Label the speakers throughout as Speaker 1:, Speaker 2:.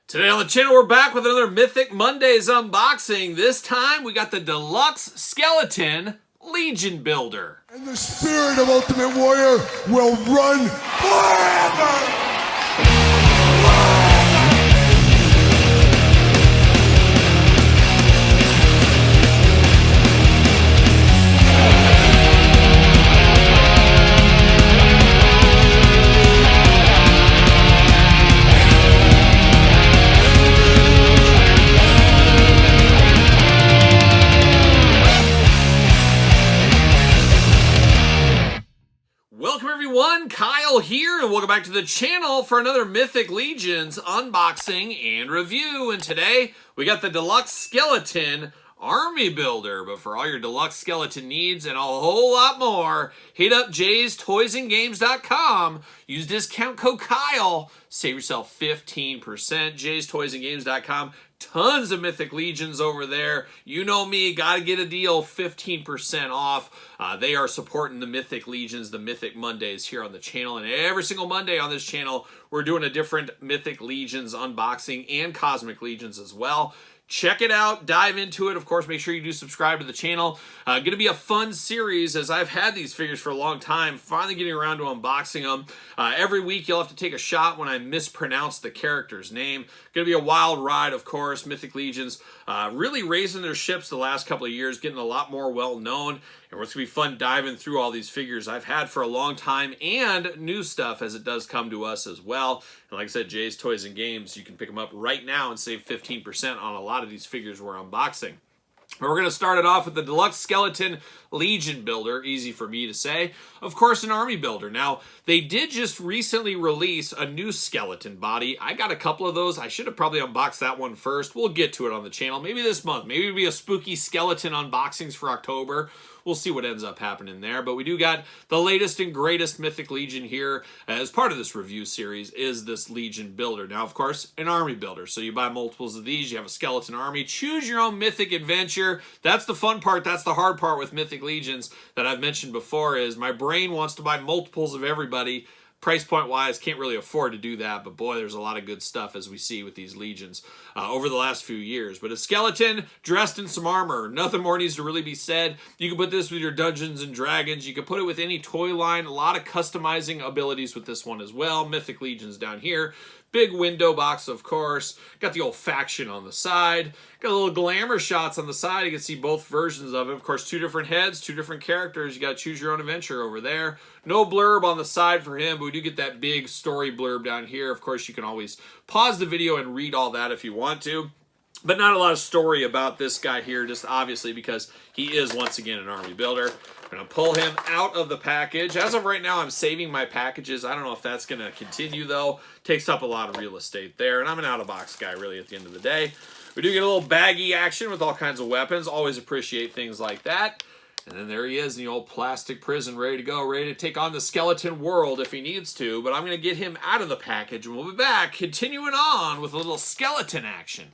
Speaker 1: Today on the channel, we're back with another Mythic Mondays unboxing. This time, we got the Deluxe Skeleton Legion Builder.
Speaker 2: And the spirit of Ultimate Warrior will run forever!
Speaker 1: Welcome everyone, Kyle here, and welcome back to the channel for another Mythic Legions unboxing and review. And today, we got the Deluxe Skeleton Army Builder. But for all your Deluxe Skeleton needs and a whole lot more, hit up jaystoysandgames.com. Use discount code Kyle. Save yourself 15%. jaystoysandgames.com. Tons of Mythic Legions over there. You know me, gotta get a deal, 15% off. They are supporting the Mythic Legions, the Mythic Mondays here on the channel. And every single Monday on this channel, we're doing a different Mythic Legions unboxing and Cosmic Legions as well. Check it out, dive into it. Of course, make sure you do subscribe to the channel. Going to be a fun series as I've had these figures for a long time, finally getting around to unboxing them. Every week, you'll have to take a shot when I mispronounce the character's name. Going to be a wild ride, of course. Mythic Legions really raising their ships the last couple of years, getting a lot more well-known. And it's going to be fun diving through all these figures I've had for a long time and new stuff as it does come to us as well. And like I said, Jay's Toys and Games, you can pick them up right now and save 15% on a lot of these figures we're unboxing. But we're going to start it off with the Deluxe Skeleton Legion Builder, easy for me to say. Of course, an Army Builder. Now, they did just recently release a new skeleton body. I got a couple of those. I should have probably unboxed that one first. We'll get to it on the channel. Maybe this month. Maybe it'll be a spooky skeleton unboxings for October. We'll see what ends up happening there. But we do got the latest and greatest Mythic Legion here as part of this review series is this Legion Builder. Now, of course, an Army Builder. So you buy multiples of these. You have a skeleton army. Choose your own Mythic adventure. That's the fun part. That's the hard part with Mythic Legions that I've mentioned before is my brain wants to buy multiples of everybody. Price point wise, can't really afford to do that, but boy, there's a lot of good stuff as we see with these Legions over the last few years. But a skeleton dressed in some armor, nothing more needs to really be said. You can put this with your Dungeons and Dragons. You can put it with any toy line. A lot of customizing abilities with this one as well. Mythic Legions down here. Big window box, of course. Got the old faction on the side. Got a little glamour shots on the side. You can see both versions of it. Of course, two different heads, two different characters. You got to choose your own adventure over there. No blurb on the side for him, but we do get that big story blurb down here. Of course, you can always pause the video and read all that if you want to. But not a lot of story about this guy here, just obviously because he is, once again, an Army Builder. I'm going to pull him out of the package. As of right now, I'm saving my packages. I don't know if that's going to continue, though. Takes up a lot of real estate there, and I'm an out-of-box guy, really, at the end of the day. We do get a little baggy action with all kinds of weapons. Always appreciate things like that. And then there he is in the old plastic prison, ready to go, ready to take on the skeleton world if he needs to. But I'm going to get him out of the package, and we'll be back, continuing on with a little skeleton action.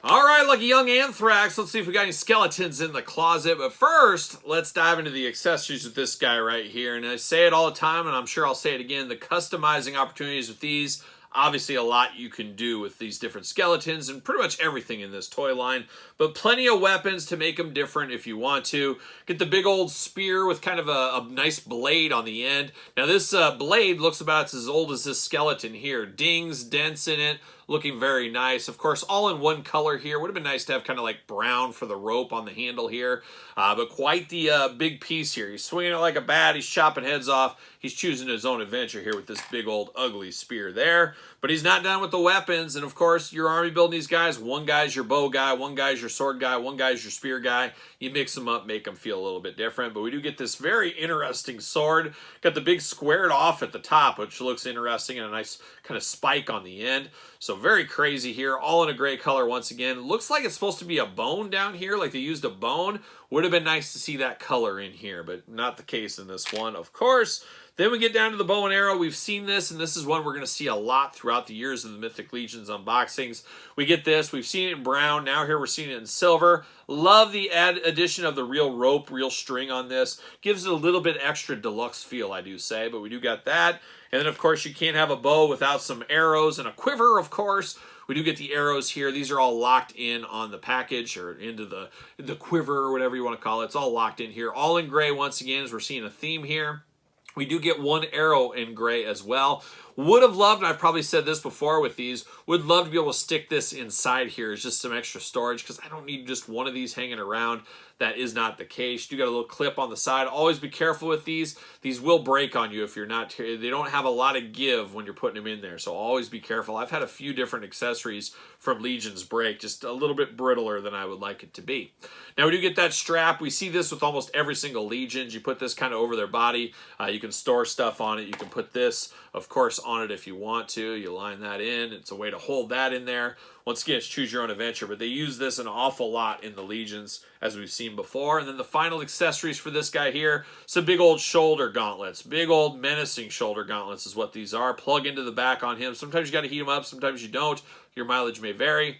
Speaker 1: All right, lucky young Anthrax, let's see if we got any skeletons in the closet. But first, let's dive into the accessories with this guy right here. And I say it all the time, and I'm sure I'll say it again, the customizing opportunities with these, obviously a lot you can do with these different skeletons and pretty much everything in this toy line. But plenty of weapons to make them different if you want to. Get the big old spear with kind of a nice blade on the end. Now this blade looks about as old as this skeleton here. Dings, dents in it. Looking very nice. Of course, all in one color here. Would have been nice to have kind of like brown for the rope on the handle here. But quite the big piece here. He's swinging it like a bat. He's chopping heads off. He's choosing his own adventure here with this big old ugly spear there. But he's not done with the weapons. And of course, you're Army building these guys. One guy's your bow guy. One guy's your sword guy. One guy's your spear guy. You mix them up, make them feel a little bit different. But we do get this very interesting sword. Got the big squared off at the top, which looks interesting, and a nice kind of spike on the end. So very crazy here, all in a gray color once again. Looks like it's supposed to be a bone down here, like they used a bone. Would have been nice to see that color in here, but not the case in this one, of course. Then we get down to the bow and arrow. We've seen this, and this is one we're going to see a lot throughout the years of the Mythic Legions unboxings. We get this. We've seen it in brown. Now here we're seeing it in silver. Love the addition of the real rope, real string on this. Gives it a little bit extra deluxe feel, I do say, but we do got that. And then, of course, you can't have a bow without some arrows and a quiver, of course. We do get the arrows here. These are all locked in on the package or into the quiver or whatever you want to call it. It's all locked in here. All in gray once again, as we're seeing a theme here. We do get one arrow in gray as well. Would have loved, and I've probably said this before with these, would love to be able to stick this inside here as just some extra storage because I don't need just one of these hanging around. That is not the case. You got a little clip on the side. Always be careful with these. These will break on you if you're not, they don't have a lot of give when you're putting them in there. So always be careful. I've had a few different accessories from Legion's break, just a little bit brittler than I would like it to be. Now we do get that strap. We see this with almost every single Legions. You put this kind of over their body. You can store stuff on it. You can put this, of course, on it if you want to. You line that in. It's a way to hold that in there. Once again, it's choose your own adventure, but they use this an awful lot in the Legions, as we've seen before. And then the final accessories for this guy here, some big old shoulder gauntlets. Big old menacing shoulder gauntlets is what these are. Plug into the back on him. Sometimes you got to heat them up, sometimes you don't. Your mileage may vary.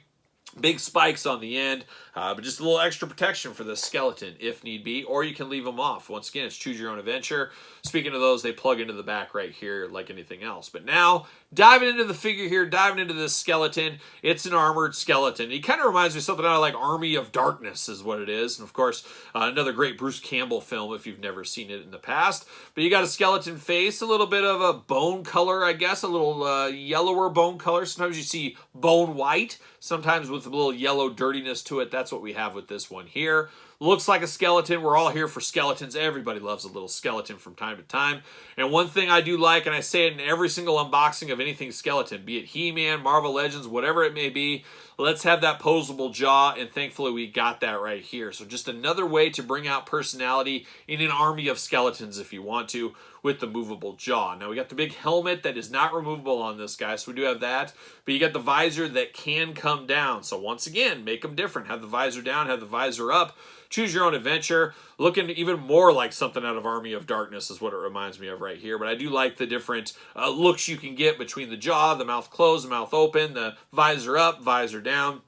Speaker 1: Big spikes on the end, but just a little extra protection for the skeleton if need be, or you can leave them off. Once again, it's choose your own adventure. Speaking of those, they plug into the back right here like anything else. But now, diving into the figure here, diving into this skeleton, it's an armored skeleton. He kind of reminds me of something out of like Army of Darkness is what it is. And of course, another great Bruce Campbell film if you've never seen it in the past. But you got a skeleton face, a little bit of a bone color, I guess, a little yellower bone color. Sometimes you see bone white, sometimes with a little yellow dirtiness to it. That's what we have with this one here. Looks like a skeleton. We're all here for skeletons. Everybody loves a little skeleton from time to time. And one thing I do like, and I say it in every single unboxing of anything skeleton, be it He-Man, Marvel Legends, whatever it may be, let's have that posable jaw, and thankfully we got that right here. So just another way to bring out personality in an army of skeletons if you want to, with the movable jaw. Now we got the big helmet that is not removable on this guy, so we do have that. But you got the visor that can come down. So once again, make them different. Have the visor down, have the visor up. Choose your own adventure. Looking even more like something out of Army of Darkness is what it reminds me of right here. But I do like the different looks you can get between the jaw, the mouth closed, the mouth open, the visor up, visor down.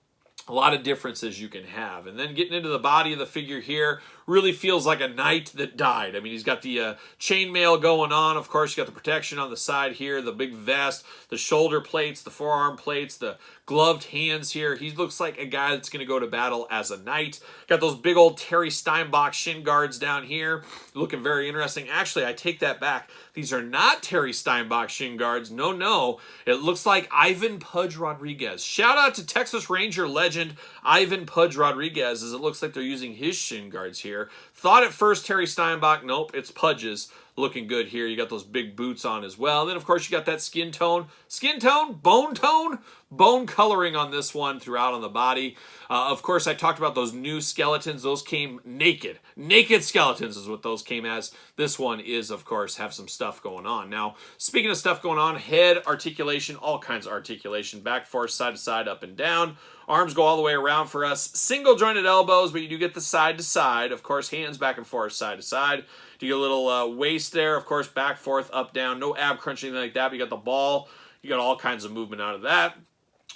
Speaker 1: A lot of differences you can have. And then getting into the body of the figure here really feels like a knight that died. I mean, he's got the chainmail going on. Of course, you got the protection on the side here, the big vest, the shoulder plates, the forearm plates, the gloved hands here. He looks like a guy that's going to go to battle as a knight. Got those big old Terry Steinbach shin guards down here. Looking very interesting. Actually, I take that back. These are not Terry Steinbach shin guards. No, no. It looks like Ivan Pudge Rodriguez. Shout out to Texas Ranger legend Ivan Pudge Rodriguez, as it looks like they're using his shin guards here. Thought at first Terry Steinbach. Nope, it's Pudge's. Looking good here. You got those big boots on as well. And then, of course, you got that skin tone, bone coloring on this one throughout on the body. Of course, I talked about those new skeletons. Those came naked. Naked skeletons is what those came as. This one is, of course, have some stuff going on. Now, speaking of stuff going on, head articulation, all kinds of articulation. Back, forth, side to side, up and down. Arms go all the way around for us. Single jointed elbows, but you do get the side to side. Of course, hands back and forth, side to side. You get a little waist there, of course, back, forth, up, down. No ab crunching, anything like that. But you got the ball. You got all kinds of movement out of that.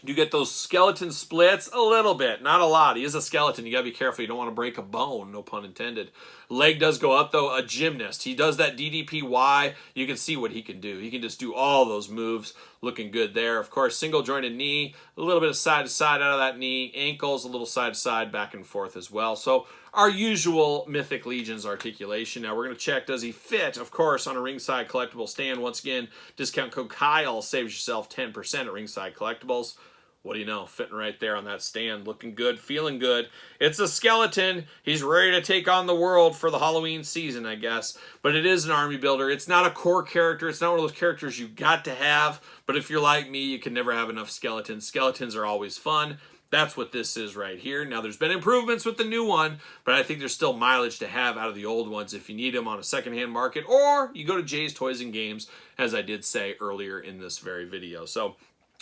Speaker 1: You get those skeleton splits a little bit, not a lot. He is a skeleton. You got to be careful. You don't want to break a bone, no pun intended. Leg does go up, though. A gymnast. He does that DDPY. You can see what he can do. He can just do all those moves. Looking good there. Of course, single jointed knee, a little bit of side to side out of that knee. Ankles, a little side to side, back and forth as well. So our usual Mythic Legions articulation. Now we're going to check, does he fit? Of course, on a Ringside Collectible stand. Once again, discount code Kyle saves yourself 10% at Ringside Collectibles. What do you know? Fitting right there on that stand. Looking good, feeling good. It's a skeleton. He's ready to take on the world for the Halloween season, I guess. But it is an army builder. It's not a core character. It's not one of those characters you got to have. But if you're like me, you can never have enough skeletons. Skeletons are always fun. That's what this is right here. Now, there's been improvements with the new one, but I think there's still mileage to have out of the old ones if you need them on a secondhand market, or you go to Jay's Toys and Games, as I did say earlier in this very video. So,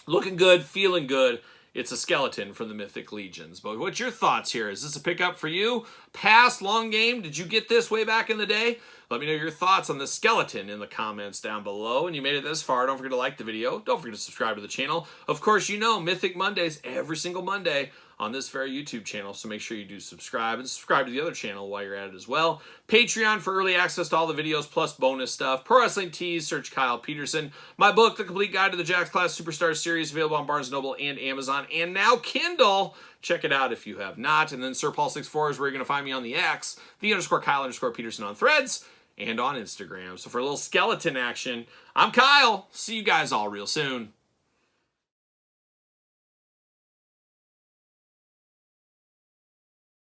Speaker 1: looking good, feeling good. It's a skeleton from the Mythic Legions. But what's your thoughts here? Is this a pickup for you? Pass, long game? Did you get this way back in the day? Let me know your thoughts on the skeleton in the comments down below. And you made it this far, don't forget to like the video. Don't forget to subscribe to the channel. Of course, you know, Mythic Mondays, every single Monday, on this very YouTube channel, so make sure you do subscribe, and subscribe to the other channel while you're at it as well. Patreon for early access to all the videos plus bonus stuff. Pro Wrestling Tees, search Kyle Peterson. My book, The Complete Guide to the Jakks Class Superstar Series, available on Barnes & Noble and Amazon, and now Kindle. Check it out if you have not. And then Sir Paul 64 is where you're going to find me on the X, _Kyle_Peterson on Threads, and on Instagram. So for a little skeleton action, I'm Kyle. See you guys all real soon.